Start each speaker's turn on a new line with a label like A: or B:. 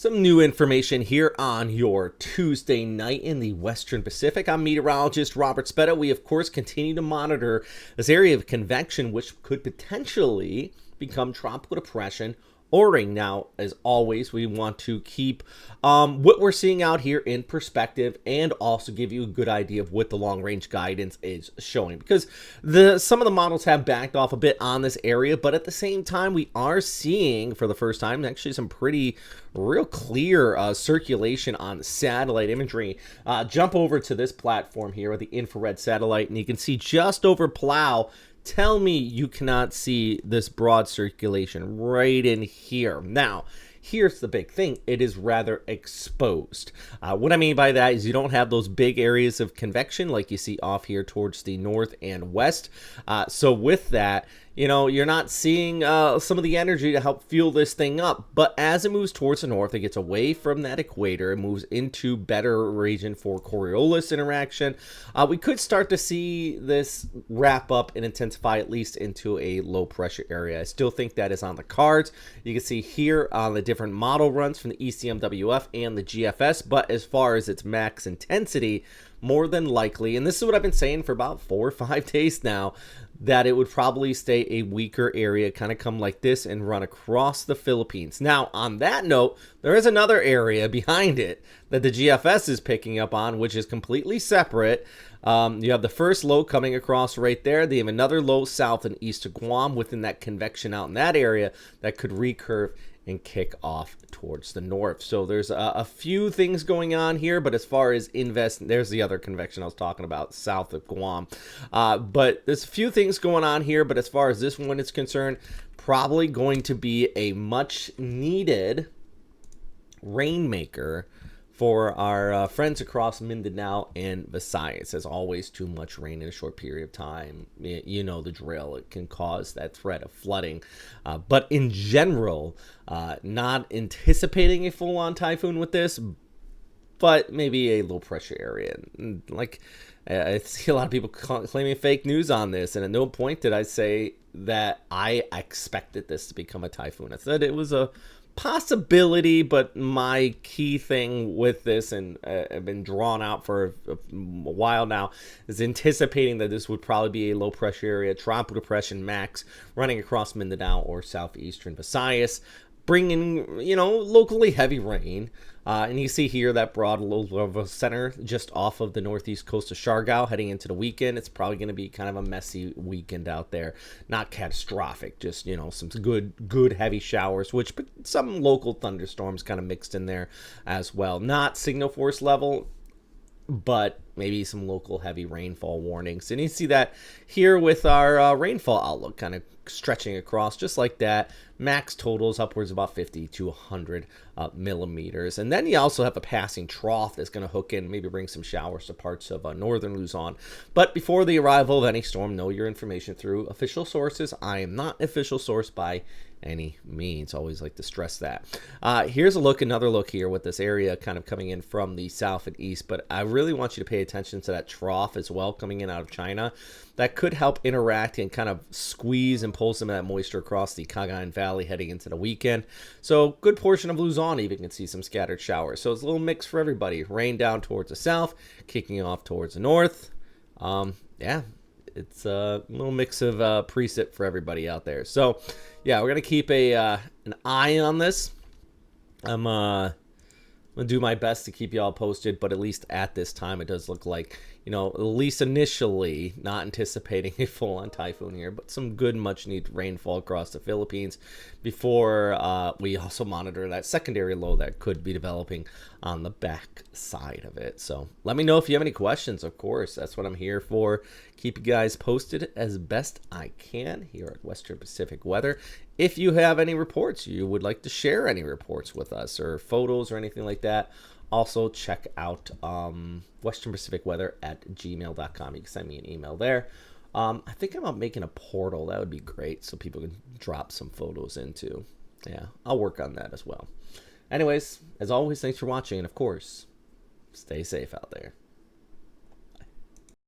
A: Some new information here on your Tuesday night in the Western Pacific. I'm meteorologist Robert Spetta. We, of course, continue to monitor this area of convection, which could potentially become tropical depression or rain. Now, as always, we want to keep what we're seeing out here in perspective and also give you a good idea of what the long-range guidance is showing, because some of the models have backed off a bit on this area, but at the same time, we are seeing for the first time actually some pretty real clear circulation on satellite imagery. Jump over to this platform here with the infrared satellite, and you can see just over Plow. Tell me you cannot see this broad circulation right in here. Now, here's the big thing. It is rather exposed. What I mean by that is you don't have those big areas of convection like you see off here towards the north and west. So with that, you know, you're not seeing some of the energy to help fuel this thing up. But as it moves towards the north, it gets away from that equator. It moves into better region for Coriolis interaction. We could start to see this wrap up and intensify at least into a low pressure area. I still think that is on the cards. You can see here on the different model runs from the ECMWF and the GFS. But as far as its max intensity, more than likely, and this is what I've been saying for about 4 or 5 days now, that it would probably stay a weaker area, kind of come like this and run across the Philippines. Now, on that note, there is another area behind it that the GFS is picking up on, which is completely separate. You have the first low coming across right there. They have another low south and east of Guam within that convection out in that area that could recurve and kick off towards the north. So there's a few things going on here, but as far as there's the other convection I was talking about south of Guam. But there's a few things going on here, but as far as this one is concerned, probably going to be a much needed rainmaker for our friends across Mindanao and Visayas. As always, too much rain in a short period of time, you know the drill. It can cause that threat of flooding. But in general, not anticipating a full-on typhoon with this, but maybe a low-pressure area. Like, I see a lot of people claiming fake news on this, and at no point did I say that I expected this to become a typhoon. I said it was a possibility, but my key thing with this, and I've been drawn out for a while now, is anticipating that this would probably be a low pressure area, tropical depression max, running across Mindanao or southeastern Visayas, bringing, you know, locally heavy rain. And you see here that broad low center just off of the northeast coast of Siargao heading into the weekend. It's probably going to be kind of a messy weekend out there. Not catastrophic, just, you know, some good heavy showers, which some local thunderstorms kind of mixed in there as well. Not signal force level, but maybe some local heavy rainfall warnings. And you see that here with our rainfall outlook kind of stretching across just like that. Max totals upwards of about 50 to 100 millimeters. And then you also have a passing trough that's going to hook in, maybe bring some showers to parts of northern Luzon. But before the arrival of any storm, know your information through official sources. I am not an official source by any means. Always like to stress that. Here's another look here with this area kind of coming in from the south and east, but I really want you to pay attention to that trough as well coming in out of China. That could help interact and kind of squeeze and pull some of that moisture across the Cagayan Valley heading into the weekend. So good portion of Luzon even can see some scattered showers. So it's a little mix for everybody. Rain down towards the south, kicking off towards the north. Yeah, it's a little mix of preset for everybody out there. So yeah, we're gonna keep an eye on this. I'm gonna do my best to keep you all posted, but at least at this time it does look like, you know, at least initially not anticipating a full-on typhoon here, but some good much needed rainfall across the Philippines before we also monitor that secondary low that could be developing on the back side of it. So let me know if you have any questions. Of course, that's what I'm here for. Keep you guys posted as best I can here at Western Pacific Weather. If you have any reports, you would like to share any reports with us or photos or anything like that, also check out westernpacificweather@gmail.com. You can send me an email there. I think I'm making a portal. That would be great so people can drop some photos into. Yeah, I'll work on that as well. Anyways, as always, thanks for watching. And of course, stay safe out there.